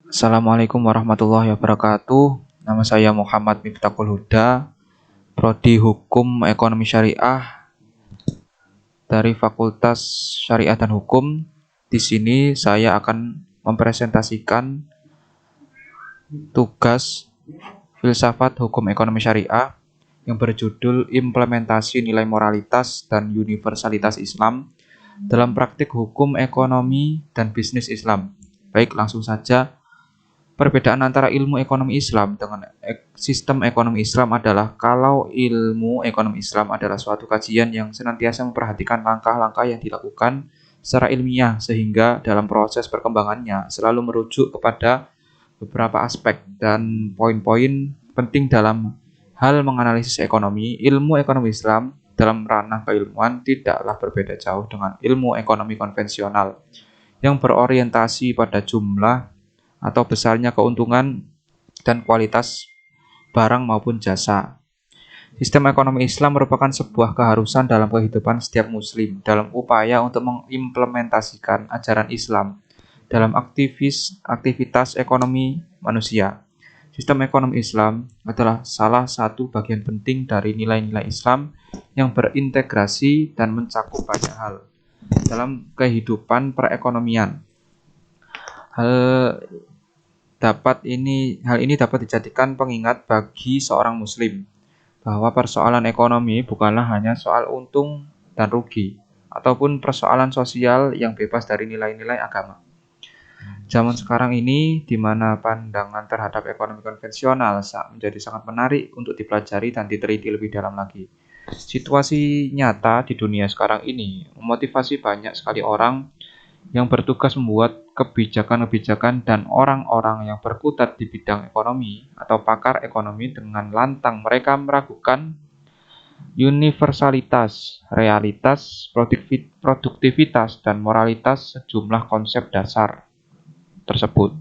Assalamualaikum warahmatullahi wabarakatuh. Nama saya Muhammad Miftahul Huda, Prodi Hukum Ekonomi Syariah dari Fakultas Syariah dan Hukum. Di sini saya akan mempresentasikan tugas filsafat hukum ekonomi syariah yang berjudul Implementasi Nilai Moralitas dan Universalitas Islam dalam Praktik Hukum Ekonomi dan Bisnis Islam. Baik, langsung saja. Perbedaan antara ilmu ekonomi Islam dengan sistem ekonomi Islam adalah kalau ilmu ekonomi Islam adalah suatu kajian yang senantiasa memperhatikan langkah-langkah yang dilakukan secara ilmiah sehingga dalam proses perkembangannya selalu merujuk kepada beberapa aspek dan poin-poin penting dalam hal menganalisis ekonomi. Ilmu ekonomi Islam dalam ranah keilmuan tidaklah berbeda jauh dengan ilmu ekonomi konvensional yang berorientasi pada jumlah atau besarnya keuntungan dan kualitas barang maupun jasa. Sistem ekonomi Islam merupakan sebuah keharusan dalam kehidupan setiap muslim dalam upaya untuk mengimplementasikan ajaran Islam dalam aktivitas ekonomi manusia. Sistem ekonomi Islam adalah salah satu bagian penting dari nilai-nilai Islam yang berintegrasi dan mencakup banyak hal dalam kehidupan perekonomian. Hal ini dapat dijadikan pengingat bagi seorang muslim bahwa persoalan ekonomi bukanlah hanya soal untung dan rugi ataupun persoalan sosial yang bebas dari nilai-nilai agama. Zaman sekarang ini di mana pandangan terhadap ekonomi konvensional menjadi sangat menarik untuk dipelajari dan diteliti lebih dalam lagi. Situasi nyata di dunia sekarang ini memotivasi banyak sekali orang yang bertugas membuat kebijakan-kebijakan dan orang-orang yang berkutat di bidang ekonomi atau pakar ekonomi dengan lantang mereka meragukan universalitas, realitas, produktivitas, dan moralitas sejumlah konsep dasar tersebut.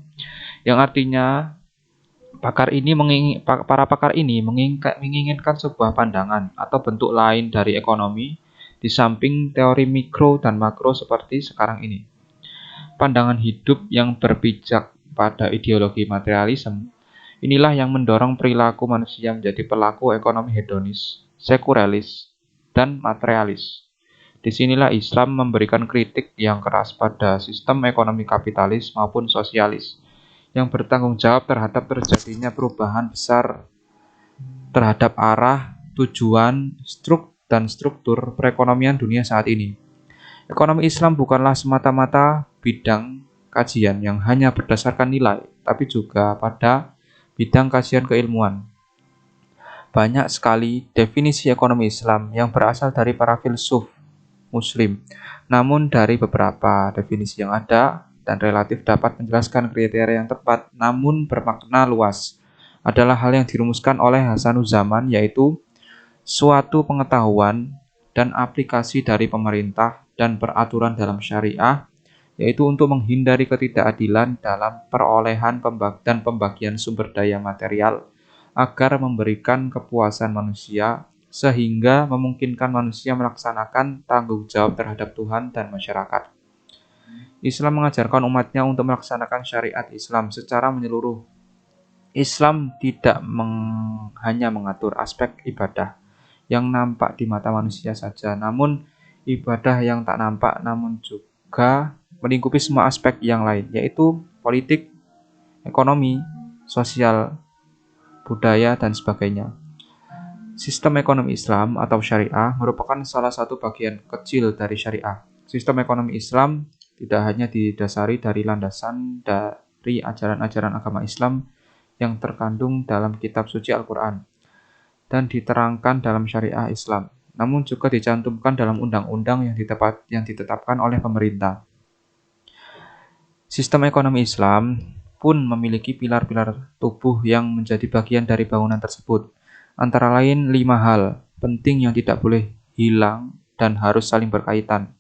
Yang artinya para pakar ini menginginkan sebuah pandangan atau bentuk lain dari ekonomi di samping teori mikro dan makro seperti sekarang ini. Pandangan hidup yang berpijak pada ideologi materialisme, inilah yang mendorong perilaku manusia menjadi pelaku ekonomi hedonis, sekularis, dan materialis. Disinilah Islam memberikan kritik yang keras pada sistem ekonomi kapitalis maupun sosialis, yang bertanggung jawab terhadap terjadinya perubahan besar terhadap arah, tujuan, dan struktur perekonomian dunia saat ini. Ekonomi Islam bukanlah semata-mata bidang kajian yang hanya berdasarkan nilai, tapi juga pada bidang kajian keilmuan. Banyak sekali definisi ekonomi Islam yang berasal dari para filsuf Muslim, namun dari beberapa definisi yang ada dan relatif dapat menjelaskan kriteria yang tepat namun bermakna luas adalah hal yang dirumuskan oleh Hasanuzzaman, yaitu suatu pengetahuan dan aplikasi dari pemerintah dan peraturan dalam syariah, yaitu untuk menghindari ketidakadilan dalam perolehan dan pembagian sumber daya material agar memberikan kepuasan manusia sehingga memungkinkan manusia melaksanakan tanggung jawab terhadap Tuhan dan masyarakat. Islam mengajarkan umatnya untuk melaksanakan syariat Islam secara menyeluruh. Islam tidak hanya mengatur aspek ibadah yang nampak di mata manusia saja, namun ibadah yang tak nampak namun juga melingkupi semua aspek yang lain, yaitu politik, ekonomi, sosial, budaya, dan sebagainya. Sistem ekonomi Islam atau syariah merupakan salah satu bagian kecil dari syariah. Sistem ekonomi Islam tidak hanya didasari dari landasan dari ajaran-ajaran agama Islam yang terkandung dalam kitab suci Al-Quran dan diterangkan dalam syariah Islam, namun juga dicantumkan dalam undang-undang yang ditetapkan oleh pemerintah. Sistem ekonomi Islam pun memiliki pilar-pilar tubuh yang menjadi bagian dari bangunan tersebut. Antara lain 5 hal penting yang tidak boleh hilang dan harus saling berkaitan,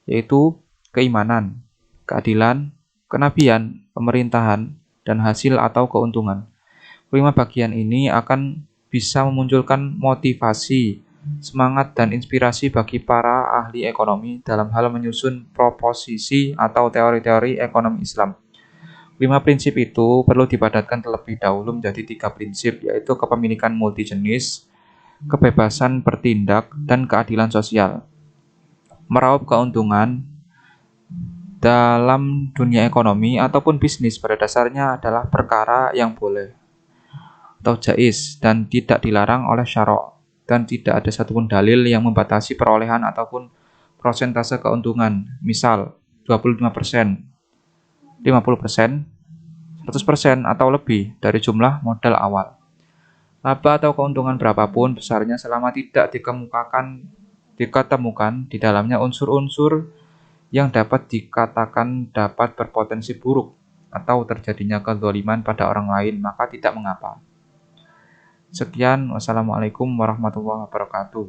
yaitu keimanan, keadilan, kenabian, pemerintahan, dan hasil atau keuntungan. 5 bagian ini akan bisa memunculkan motivasi, semangat, dan inspirasi bagi para ahli ekonomi dalam hal menyusun proposisi atau teori-teori ekonomi Islam. 5 prinsip itu perlu dipadatkan terlebih dahulu menjadi 3 prinsip, yaitu kepemilikan multijenis, kebebasan bertindak, dan keadilan sosial. Meraup keuntungan dalam dunia ekonomi ataupun bisnis pada dasarnya adalah perkara yang boleh atau jais dan tidak dilarang oleh syara', dan tidak ada satupun dalil yang membatasi perolehan ataupun persentase keuntungan. Misal 25%, 50%, 100% atau lebih dari jumlah modal awal. Laba atau keuntungan berapapun besarnya selama tidak diketemukan di dalamnya unsur-unsur yang dapat dikatakan dapat berpotensi buruk atau terjadinya kezaliman pada orang lain, maka tidak mengapa. Sekian, wassalamualaikum warahmatullahi wabarakatuh.